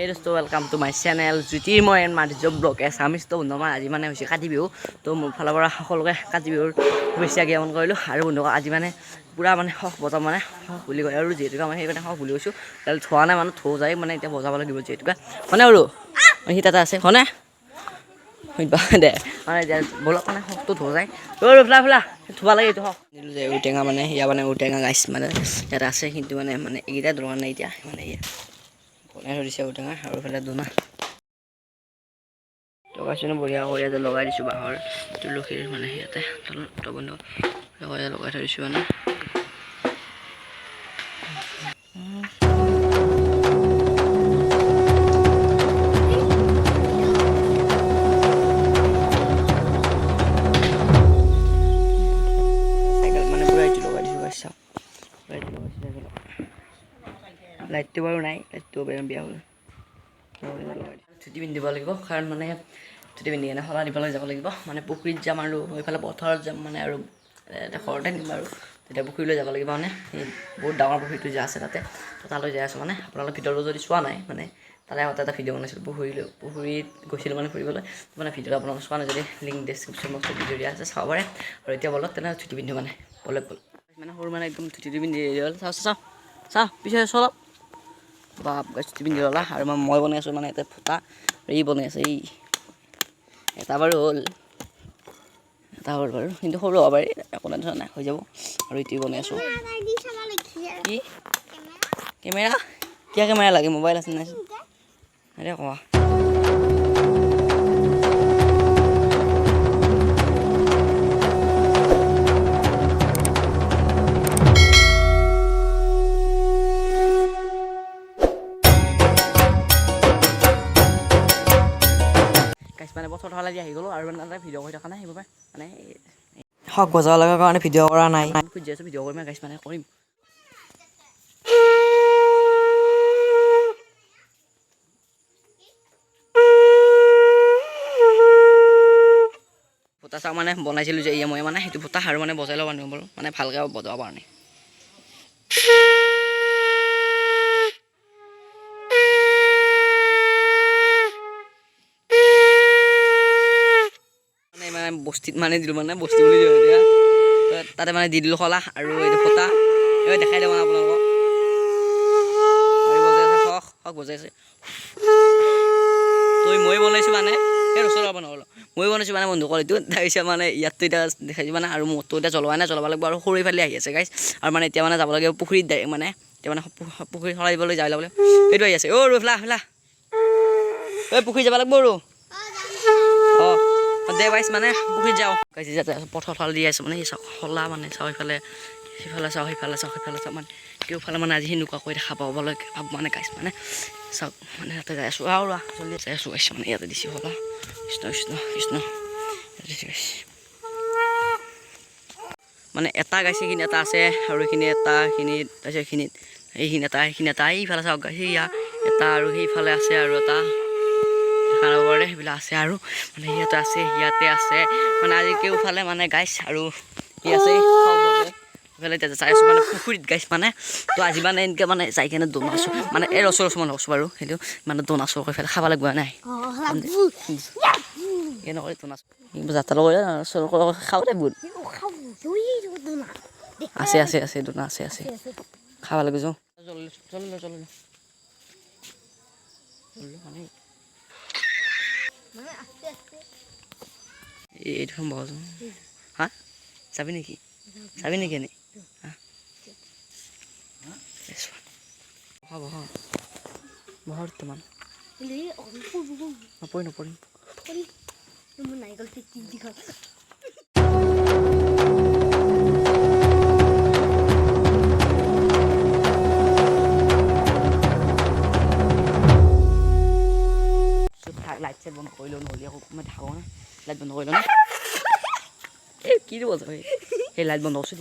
Hey dosto, welcome to my channel Jyotirmoy and Madhurya Vlog. Assamese to bundhuma আজি মানে হৈছে কাতি বিহু তো মোৰ ফালৰ পৰা সকলোকে কাতি বিহুৰ শুভেচ্ছা জ্ঞাপন কৰিলোঁ আৰু বন্ধুক আজি মানে পুৰা মানে হক বজাম মানে হক বুলি কয় আৰু যেহেতুকে মই সেইকাৰণে হক বুলি কৈছোঁ তেল থোৱা নাই মানে থৌ যায় মানে এতিয়া বজাব লাগিব যেহেতুকে মানে আৰু সি তাতে আছে হনে দে মানে এতিয়া বলক মানে হকটো থৌ যায় ফুলা ফুলা থোৱা লাগে এইটো হক দিলোঁ যে ঔটেঙা মানে সেয়া মানে ঔটেঙা গাইছ মানে ইয়াত আছে কিন্তু মানে এইকেইটা দৰকাৰ নাই এতিয়া মানে বনাই ধৰিছে ঔটেঙা আৰু এইফালে দুনা লগাইছোঁ বঢ়িয়া কৰি ইয়াতে লগাই দিছোঁ বাঁহৰ তুলসীৰ মানে ইয়াতে তগন লগাই ধৰিছোঁ মানে চাইকেল মানে পুৰা এইটো লগাই দিছোঁ গাইছ চাওক লাইটটো বাৰু নাই লাইটটো বেয়া হ'ল ধুতি পিন্ধিব লাগিব কাৰণ মানে ধুতি পিন্ধি কিনে শলা দিবলৈ যাব লাগিব মানে পুখুৰীত যাম আৰু এইফালে পথাৰত যাম মানে আৰু ঘৰতে নিম আৰু তেতিয়া পুখুৰীলৈ যাব লাগিব মানে এই বহুত ডাঙৰ পুখুৰীটো যে আছে তাতে তালৈ যাই আছোঁ মানে আপোনালোক ভিডিঅ'টো যদি চোৱা নাই মানে তাৰে আগতে এটা ভিডিঅ' বনাইছিলোঁ পুখুৰীত গৈছিলোঁ মানে ফুৰিবলৈ মানে ভিডিঅ'টো আপোনালোকে চোৱা নাই যদি লিংক ডেছক্ৰিপশ্যন বক্সত ভিডিঅ' দিয়া আছে চাব পাৰে আৰু এতিয়া বলক তেনেহ'লে ধুতি পিন্ধো মানে বলক মানে সৰু মানে একদম ধুতিটো পিন্ধি হ'ল চাওঁ পিছে চলক বাপ ধুতি পিন্ধি ল'লা আৰু মই বনাই আছোঁ মানে ইয়াতে ফুটা এই বনাই আছে এই এটা বাৰু হ'ল বাৰু কিন্তু সৰু হ'ব পাৰি একো নাই হৈ যাব আৰু এইটো বনাই আছোঁ কি কেমেৰা কিয় কেমেৰা লাগে মোবাইল আছে নাই আৰে কোৱা মানে বছৰ ফালে আহি গ'লোঁ আৰু মানে ভিডিঅ' কৰি থকা নাই সেইবাবে মানে হক বজাব লগাৰ কাৰণে ভিডিঅ' কৰা নাই খুজি আছোঁ ভিডিঅ' কৰিম গাইছ মানে কৰিম ফুটা চাওঁ মানে বনাইছিলোঁ যে মই মানে সেইটো ফুটা আৰু মানে বজাই ল'ব নোৱাৰোঁ মানে ভালকৈ বজাব পৰা নাই বস্তিত মানে দিলোঁ মানে বস্তি বুলি এতিয়া তাতে মানে দি দিলোঁ শলা আৰু এইটো ফুটা এই দেখাই দিওঁ মানে আপোনালোকক বজাই আছে হক বজাই আছে তই মই বনাইছোঁ মানে সেই ৰচৰ হ'ব নহ'ল মই বনাইছোঁ মানে বন্ধু কল এইটো তাৰপিছত মানে ইয়াততো এতিয়া দেখাইছোঁ মানে আৰু মোৰতো এতিয়া জ্বলোৱা নাই জ্বলাব লাগিব আৰু সৰু ফালে আহি আছে গাইছ আৰু মানে এতিয়া মানে যাব লাগিব পুখুৰীত মানে এতিয়া মানে পুখুৰীত সলাই দিবলৈ যাই ল'বলৈ সেইটো আহি আছে ৰৈ ফেলা এই পুখুৰী যাব লাগিব আৰু অঁ দে বাইছ মানে পুখুৰীত যাওঁ গাইছে যাতে পথৰ ফাল দি আছোঁ মানে এই চাওক শলা মানে চাওঁ সিফালে সিফালে চাওঁ মানে কেওফালে মানে আজি সেনেকুৱাকৈ দেখা পাবলৈ ভাবোঁ মানে গাইছ মানে চাওক মানে ইয়াতে যাই আছোঁ আৰু জলদি যাই আছোঁ গাইছ মানে ইয়াতে দিছোঁ শলা কৃষ্ণ মানে এটা গাইছে এইখিনি এটা আছে আৰু এইখিনি এইখিনিত তাৰপিছত এইখিনিত এইখিনি এটা এইফালে চাওক গাইছে সেয়া এটা আৰু সেইফালে আছে আৰু এটা পাৰে সেইবিলাক আছে আৰু মানে ইয়াতে আছে মানে আজি কেওফালে মানে গাইছ আৰু কি আছে এইফালে এতিয়া চাই আছোঁ মানে পুখুৰীত গাইছ মানে তো আজি মানে এনেকৈ মানে যাই কিনে দৌনাছোঁ মানে এই ৰচৰ মানে হৈছোঁ বাৰু সেইটো মানে দৌনাছোঁ এইফালে খাব লাগিব নাই এই নকৰি দৌনাছোঁ যাত্ৰা লগ খাব লাগিব আছে দৌনা আছে খাব লাগিব যাওঁ চল মানে এইটো সম্ভৱ হা চাবি নেকি এনেই বৰ্তমান নপৰিম লাইট চাইট বন্ধ কৰি লওঁ নহ'লে আকৌ মই দেখাব না লাইট বন্ধ কৰি লওঁ না এই কি দিব সেই লাইট বন্ধ কৰিছোঁ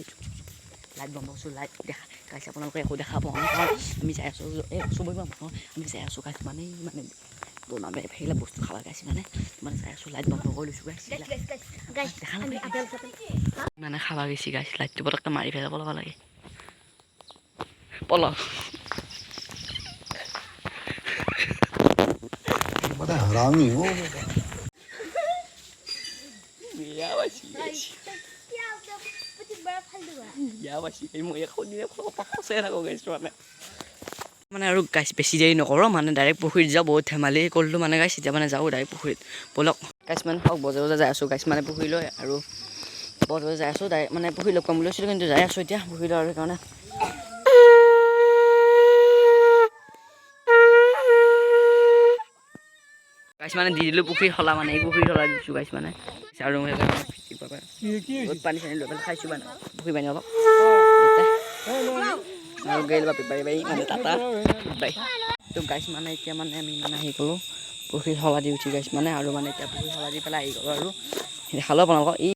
লাইট দেখা গাইছে আপোনালোকে একো দেখা পোৱা নাই কাৰণ আমি যাই আছোঁ এই চবই আমি যাই আছোঁ গাইছ মানে আমি সেইবিলাক বস্তু খাব গাইছে মানে যাই আছোঁ লাইট বন্ধ কৰি লৈছোঁ গাইছ দেখা মানে খাব গৈছে গাইছ লাইটটো পটককৈ মাৰি পেলাব লগা লাগে পলক हरामी हो মানে আৰু গাইছ বেছি দেৰি নকৰোঁ মানে ডাইৰেক্ট পুখুৰীত যাওঁ বহুত ধেমালি কৰিলোঁ মানে গাইছ এতিয়া মানে যাওঁ ডাইৰেক্ট পুখুৰীত ব'লক গাইছ মানে হওক বজে বজে যাই আছোঁ গাইছ মানে পুখুৰীলৈ আৰু বজে বজে যাই আছোঁ ডাইৰেক্ট মানে পুখুৰী লগ পাম বুলি কৈছিলোঁ কিন্তু যাই আছোঁ এতিয়া পুখুৰীলৈ আৰু সেইকাৰণে গাইছ মানে দি দিলোঁ পুখুৰী সলা মানে এই পুখুৰী সলাই দিছোঁ গাইছ মানে আৰু পানী চানী লৈ পেলাই খাইছোঁ মানে পুখুৰী পানী অলপ আৰু গেল বাপি বাই বাই মানে টাটা বাই তো গাইছ মানে এতিয়া মানে আমি মানে আহি গ'লোঁ পুখুৰী সলা দি উঠি গাইছ মানে আৰু মানে এতিয়া পুখুৰী সলা দি পেলাই আহি গ'লোঁ আৰু দেখালোঁ আপোনালোকক এই